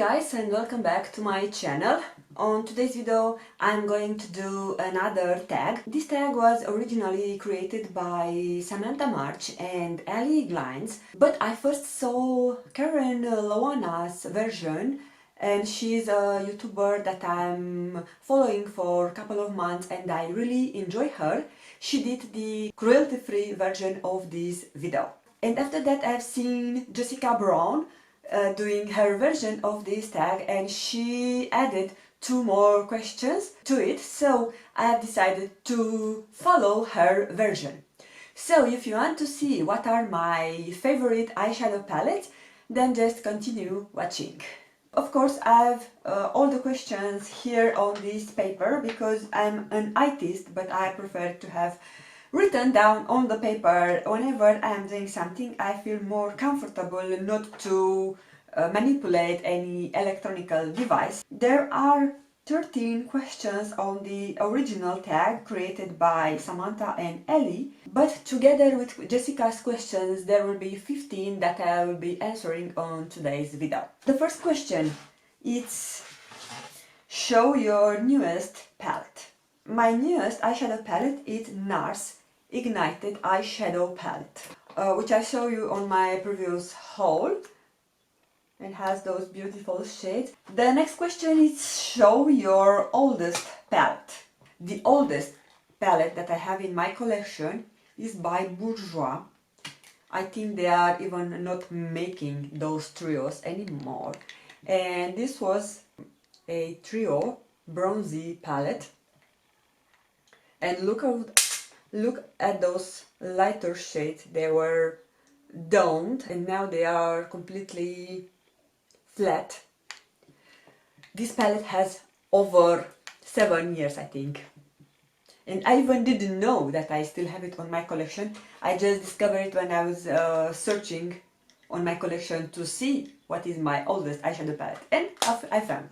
guys, and welcome back to my channel. On today's video I'm going to do another tag. This tag was originally created by Samantha and Allie Glines, but I first saw Karen Loana's version, and she's a YouTuber that I'm following for a couple of months and I really enjoy her. She did the cruelty-free version of this video. And after that I've seen Jessica Brown doing her version of this tag, and she added 2 more questions to it, so I have decided to follow her version. So if you want to see what are my favorite eyeshadow palettes, then just continue watching. Of course I have all the questions here on this paper because I'm an artist, but I prefer to have written down on the paper. Whenever I'm doing something I feel more comfortable not to manipulate any electronic device. There are 13 questions on the original tag created by Samantha and Ellie, but together with Jessica's questions there will be 15 that I will be answering on today's video. The first question is: show your newest palette. My newest eyeshadow palette is NARS Ignited Eyeshadow Palette, which I show you on my previous haul, and has those beautiful shades. The next question is: show your oldest palette. The oldest palette that I have in my collection is by Bourjois. I think they are even not making those trios anymore, and this was a trio bronzy palette, and look at those lighter shades. They were domed and now they are completely flat. This palette has over 7 years, I think, and I even didn't know that I still have it on my collection. I just discovered it when I was searching on my collection to see what is my oldest eyeshadow palette, and I found.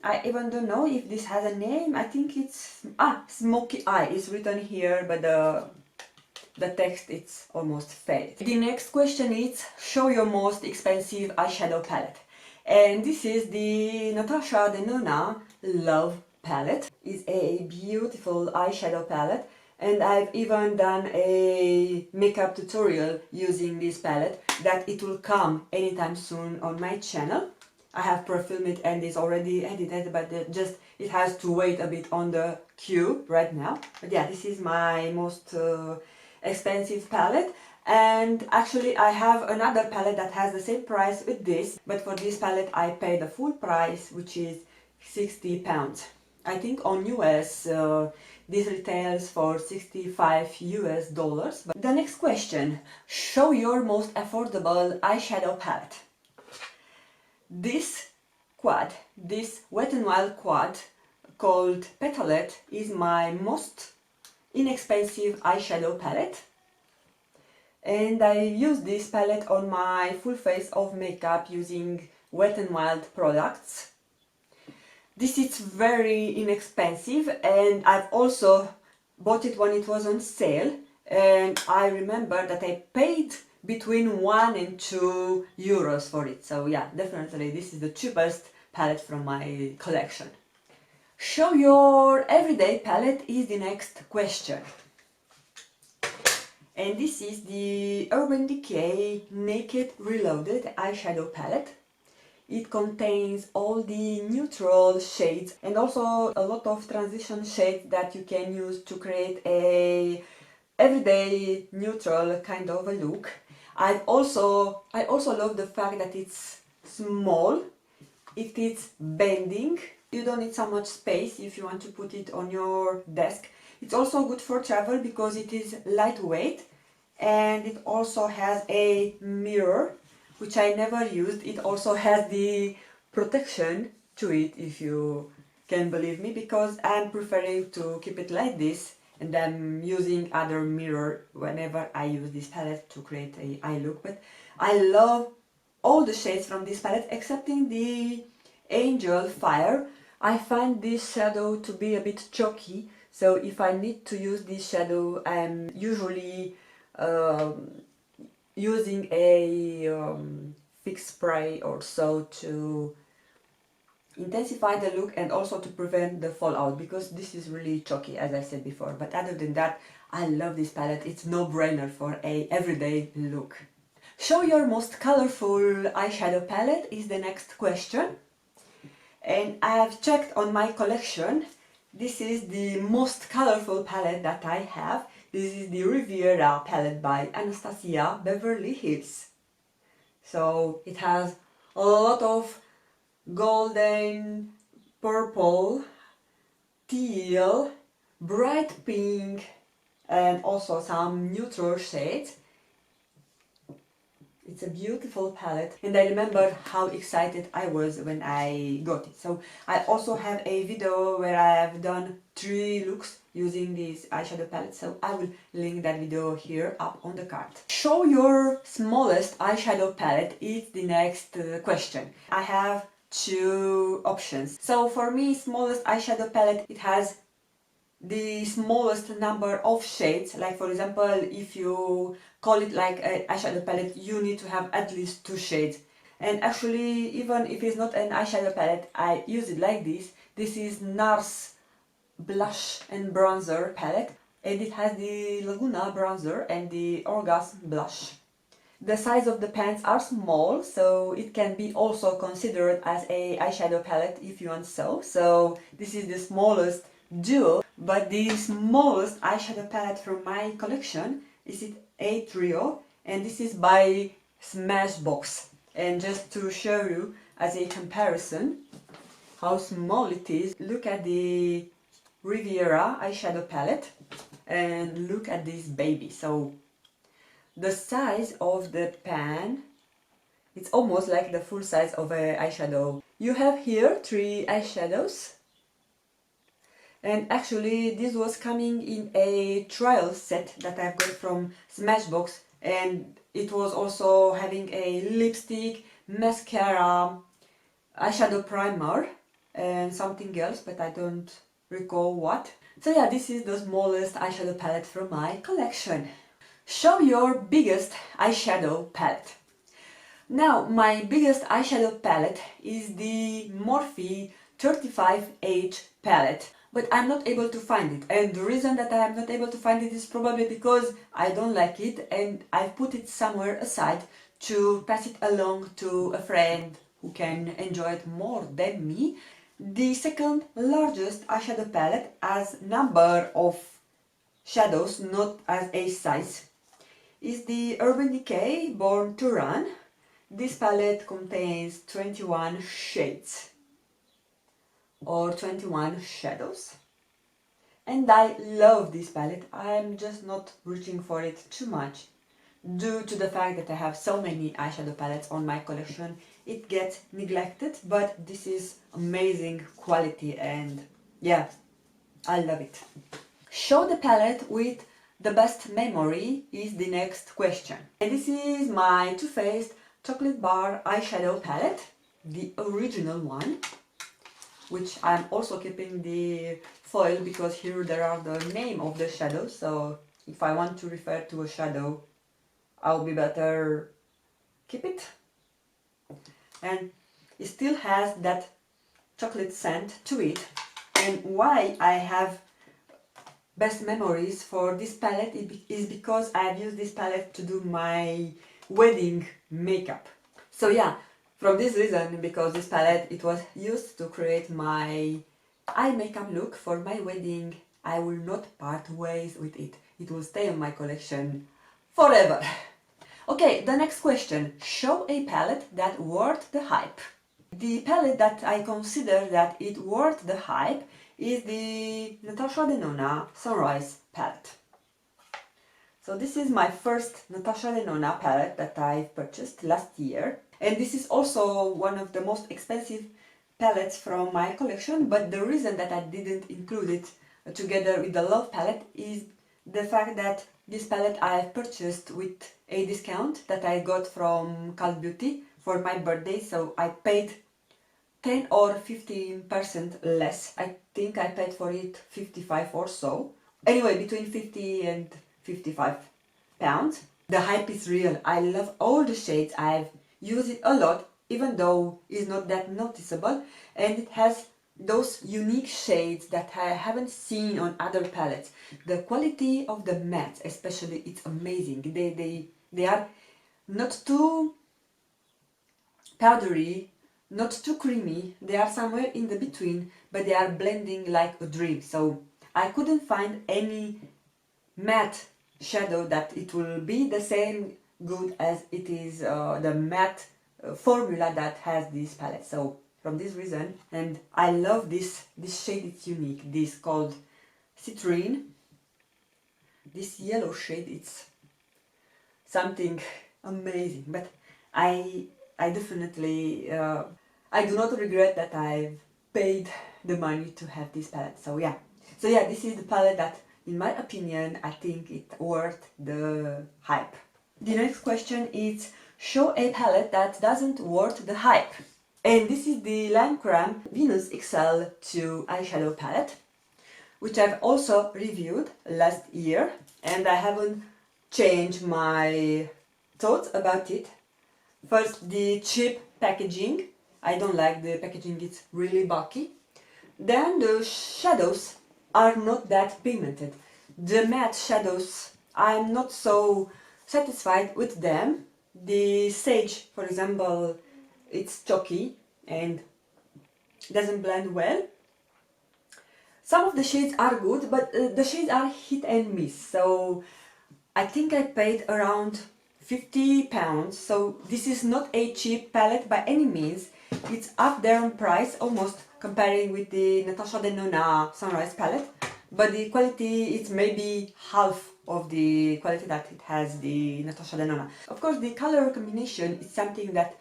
I even don't know if this has a name. I think it's Smoky Eye is written here, but the text it's almost faded. The next question is: show your most expensive eyeshadow palette. And this is the Natasha Denona Love palette. It's a beautiful eyeshadow palette, and I've even done a makeup tutorial using this palette that it will come anytime soon on my channel. I have pre-filmed it and it's already edited, but it has to wait a bit on the queue right now. But yeah, this is my most expensive palette. And actually I have another palette that has the same price with this, but for this palette I paid the full price, which is £60. I think on US this retails for $65 US. But the next question: show your most affordable eyeshadow palette. This Wet n Wild quad called Petalette is my most inexpensive eyeshadow palette, and I use this palette on my full face of makeup using Wet n Wild products. This is very inexpensive, and I've also bought it when it was on sale, and I remember that I paid between 1 and 2 euros for it. So yeah, definitely this is the cheapest palette from my collection. Show your everyday palette is the next question. And this is the Urban Decay Naked Reloaded eyeshadow palette. It contains all the neutral shades and also a lot of transition shades that you can use to create a everyday neutral kind of a look. I also love the fact that it's small, it is bending, you don't need so much space if you want to put it on your desk. It's also good for travel because it is lightweight, and it also has a mirror, which I never used. It also has the protection to it, if you can believe me, because I'm preferring to keep it like this, and I'm using other mirror whenever I use this palette to create a eye look. But I love all the shades from this palette excepting the Angel Fire. I find this shadow to be a bit chalky, so if I need to use this shadow I'm usually using a fix spray or so to intensify the look and also to prevent the fallout, because this is really chalky, as I said before. But other than that, I love this palette. It's no-brainer for a everyday look. Show your most colorful eyeshadow palette is the next question. And I have checked on my collection. This is the most colorful palette that I have. This is the Referral palette by Anastasia Beverly Hills. So it has a lot of golden, purple, teal, bright pink, and also some neutral shades. It's a beautiful palette, and I remember how excited I was when I got it. So I also have a video where I have done 3 looks using this eyeshadow palette, so I will link that video here up on the card. Show your smallest eyeshadow palette is the next question. I have 2 options. So for me, smallest eyeshadow palette, it has the smallest number of shades. Like for example, if you call it like an eyeshadow palette, you need to have at least 2 shades. And actually, even if it's not an eyeshadow palette, I use it like this. This is NARS blush and bronzer palette, and it has the Laguna bronzer and the Orgasm blush. The size of the pans are small, so it can be also considered as a eyeshadow palette if you want so. So this is the smallest duo, but the smallest eyeshadow palette from my collection is a trio, and this is by Smashbox. And just to show you as a comparison how small it is, look at the Riviera eyeshadow palette and look at this baby. So the size of the pan, it's almost like the full size of an eyeshadow. You have here 3 eyeshadows. And actually this was coming in a trial set that I've got from Smashbox, and it was also having a lipstick, mascara, eyeshadow primer and something else, but I don't recall what. So yeah, this is the smallest eyeshadow palette from my collection. Show your biggest eyeshadow palette. Now, my biggest eyeshadow palette is the Morphe 35H palette. But I'm not able to find it, and the reason that I am not able to find it is probably because I don't like it and I've put it somewhere aside to pass it along to a friend who can enjoy it more than me. The second largest eyeshadow palette as number of shadows, not as a size, is the Urban Decay Born to Run. This palette contains 21 shades or 21 shadows, and I love this palette. I'm just not reaching for it too much due to the fact that I have so many eyeshadow palettes on my collection. It gets neglected, but this is amazing quality and yeah, I love it. Show the palette with the best memory is the next question, and this is my Too Faced Chocolate Bar eyeshadow palette, the original one, which I'm also keeping the foil because here there are the name of the shadows, so if I want to refer to a shadow, I'll be better keep it. And it still has that chocolate scent to it. And why I have best memories for this palette is because I've used this palette to do my wedding makeup. So yeah, from this reason, because this palette, it was used to create my eye makeup look for my wedding, I will not part ways with it. It will stay in my collection forever. Okay, the next question. Show a palette that worth the hype. The palette that I consider that it worth the hype is the Natasha Denona Sunrise palette. So this is my first Natasha Denona palette that I purchased last year. And this is also one of the most expensive palettes from my collection, but the reason that I didn't include it together with the Love palette is the fact that this palette I have purchased with a discount that I got from Cult Beauty for my birthday, so I paid 10 or 15% less. I think I paid for it 55 or so. Anyway, between 50 and 55 pounds. The hype is real. I love all the shades. I've use it a lot, even though it's not that noticeable, and it has those unique shades that I haven't seen on other palettes. The quality of the mattes especially, it's amazing. They are not too powdery, not too creamy, they are somewhere in the between, but they are blending like a dream. So I couldn't find any matte shadow that it will be the same good as it is the matte formula that has this palette. So from this reason, and I love this shade, it's unique, this called Citrine. This yellow shade, it's something amazing, but I definitely I do not regret that I've paid the money to have this palette. So yeah, this is the palette that, in my opinion, I think it's worth the hype. The next question is, show a palette that doesn't worth the hype. And this is the Lime Crime Venus XL2 eyeshadow palette, which I've also reviewed last year, and I haven't changed my thoughts about it. First, the cheap packaging. I don't like the packaging, it's really bulky. Then the shadows are not that pigmented. The matte shadows, I'm not so satisfied with them. The Sage, for example, it's chalky and doesn't blend well. Some of the shades are good, but the shades are hit and miss. So I think I paid around £50, so this is not a cheap palette by any means. It's up there on price, almost comparing with the Natasha Denona Sunrise palette, but the quality is maybe half of the quality that it has the Natasha Denona. Of course, the color combination is something that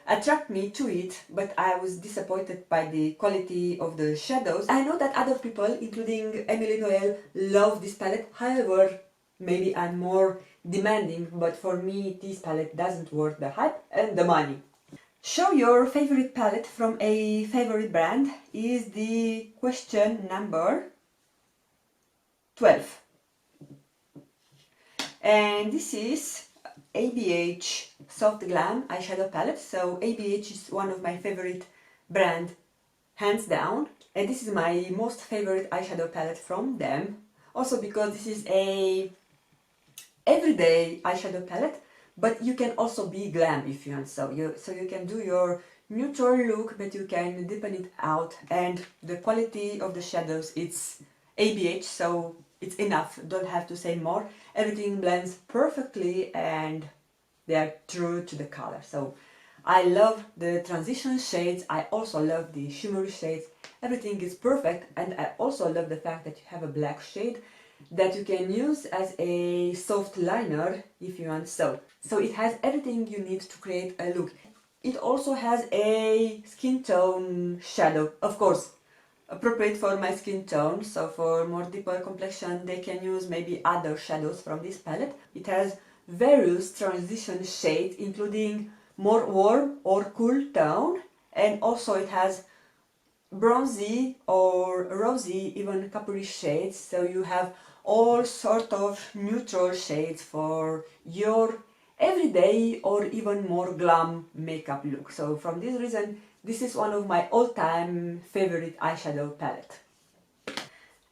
attracted me to it, but I was disappointed by the quality of the shadows. I know that other people, including Emily Noel, love this palette. However, maybe I'm more demanding, but for me this palette doesn't worth the hype and the money. Show your favorite palette from a favorite brand is the question number 12. And this is ABH Soft Glam eyeshadow palette. So ABH is one of my favorite brand, hands down. And this is my most favorite eyeshadow palette from them. Also because this is a everyday eyeshadow palette, but you can also be glam if you want. So you can do your neutral look, but you can deepen it out. And the quality of the shadows, it's ABH, so it's enough. Don't have to say more. Everything blends perfectly and they are true to the color. So I love the transition shades. I also love the shimmery shades. Everything is perfect, and I also love the fact that you have a black shade that you can use as a soft liner if you want so. So it has everything you need to create a look. It also has a skin tone shadow, of course, appropriate for my skin tone. So for more deeper complexion, they can use maybe other shadows from this palette. It has various transition shades, including more warm or cool tone, and also it has bronzy or rosy, even coppery shades. So you have all sort of neutral shades for your everyday or even more glam makeup look. So from this reason, this is one of my all-time favorite eyeshadow palette.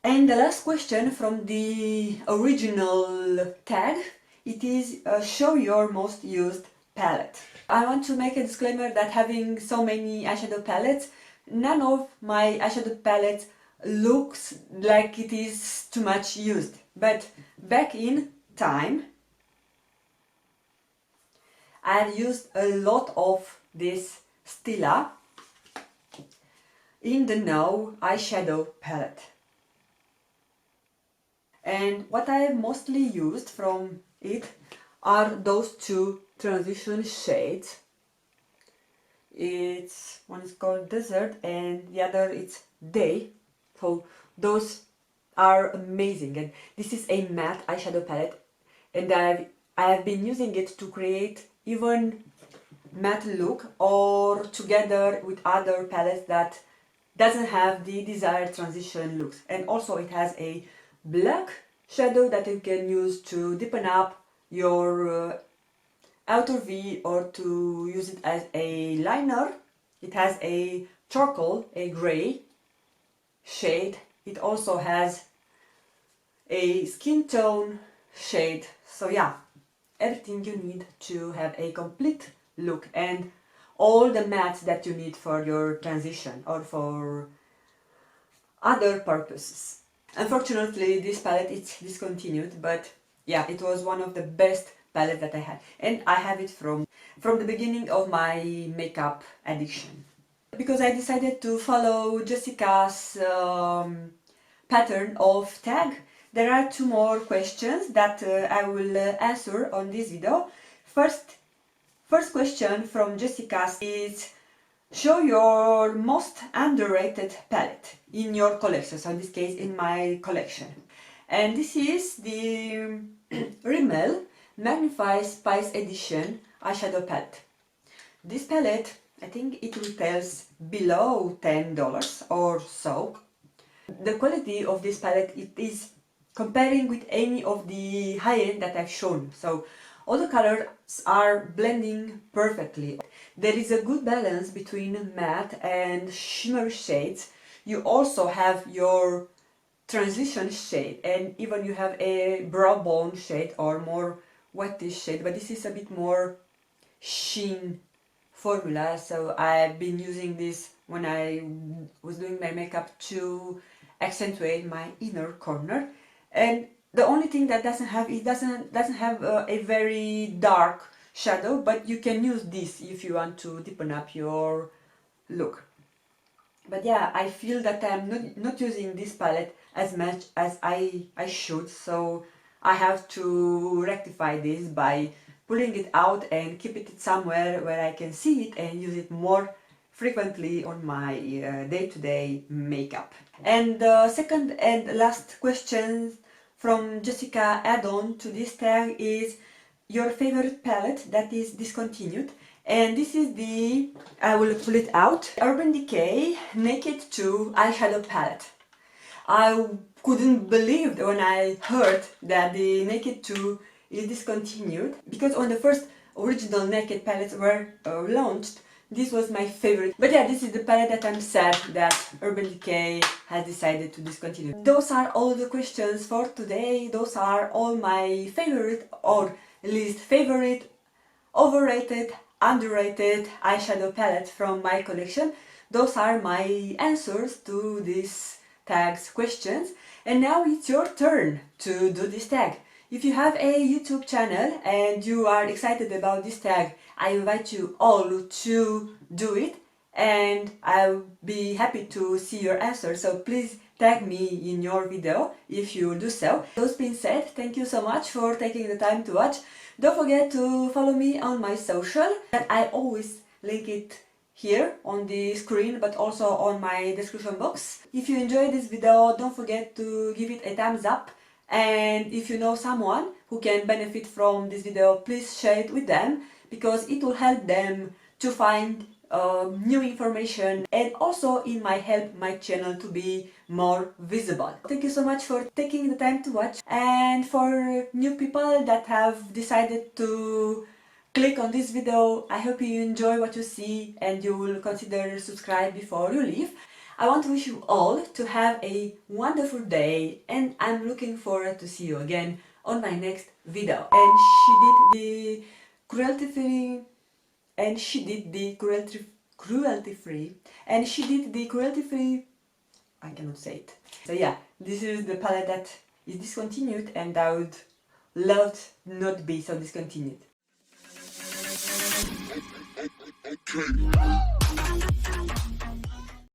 And the last question from the original tag, it is show your most used palette. I want to make a disclaimer that having so many eyeshadow palettes, none of my eyeshadow palettes looks like it is too much used. But back in time, I've used a lot of this Stila in the Know eyeshadow palette. And what I've mostly used from it are those two transition shades. It's one is called Desert and the other is Day. So those are amazing, and this is a matte eyeshadow palette, and I have been using it to create even matte look or together with other palettes that doesn't have the desired transition looks. And also it has a black shadow that you can use to deepen up your outer V or to use it as a liner. It has a charcoal, a grey shade. It also has a skin tone shade. So yeah, everything you need to have a complete look and all the mattes that you need for your transition or for other purposes. Unfortunately, this palette is discontinued, but yeah, it was one of the best palettes that I had, and I have it from the beginning of my makeup addiction. Because I decided to follow Jessica's pattern of tag, there are two more questions that I will answer on this video. First question from Jessica is: show your most underrated palette in your collection, so in this case in my collection. And this is the Rimmel Magnify Spice Edition eyeshadow palette. This palette, I think it retails below $10 or so. The quality of this palette, it is comparing with any of the high-end that I've shown. So all the colors are blending perfectly. There is a good balance between matte and shimmer shades. You also have your transition shade, and even you have a brow bone shade or more wettish shade, but this is a bit more sheen formula. So I've been using this when I was doing my makeup to accentuate my inner corner. And the only thing that doesn't have a very dark shadow, but you can use this if you want to deepen up your look. But yeah, I feel that I'm not using this palette as much as I should, so I have to rectify this by pulling it out and keep it somewhere where I can see it and use it more frequently on my day-to-day makeup. And the second and last question from Jessica add-on to this tag is your favorite palette that is discontinued. And this is the, I will pull it out, Urban Decay Naked 2 eyeshadow palette. I couldn't believe when I heard that the Naked 2 is discontinued, because when the first original Naked palettes were launched, this was my favorite. But yeah, this is the palette that I'm sad that Urban Decay has decided to discontinue. Those are all the questions for today. Those are all my favorite or least favorite, overrated, underrated eyeshadow palette from my collection. Those are my answers to these tags questions. And now it's your turn to do this tag. If you have a YouTube channel and you are excited about this tag, I invite you all to do it, and I'll be happy to see your answer. So please tag me in your video if you do so. Those being said, thank you so much for taking the time to watch. Don't forget to follow me on my social, that I always link it here on the screen, but also on my description box. If you enjoyed this video, don't forget to give it a thumbs up. And if you know someone who can benefit from this video, please share it with them, because it will help them to find new information, and also it might help my channel to be more visible. Thank you so much for taking the time to watch, and for new people that have decided to click on this video, I hope you enjoy what you see and you will consider subscribe before you leave. I want to wish you all to have a wonderful day, and I'm looking forward to see you again on my next video. And she did the cruelty-free, and she did the cruelty-free, I cannot say it. So yeah, this is the palette that is discontinued, and I would love not be so discontinued. Okay.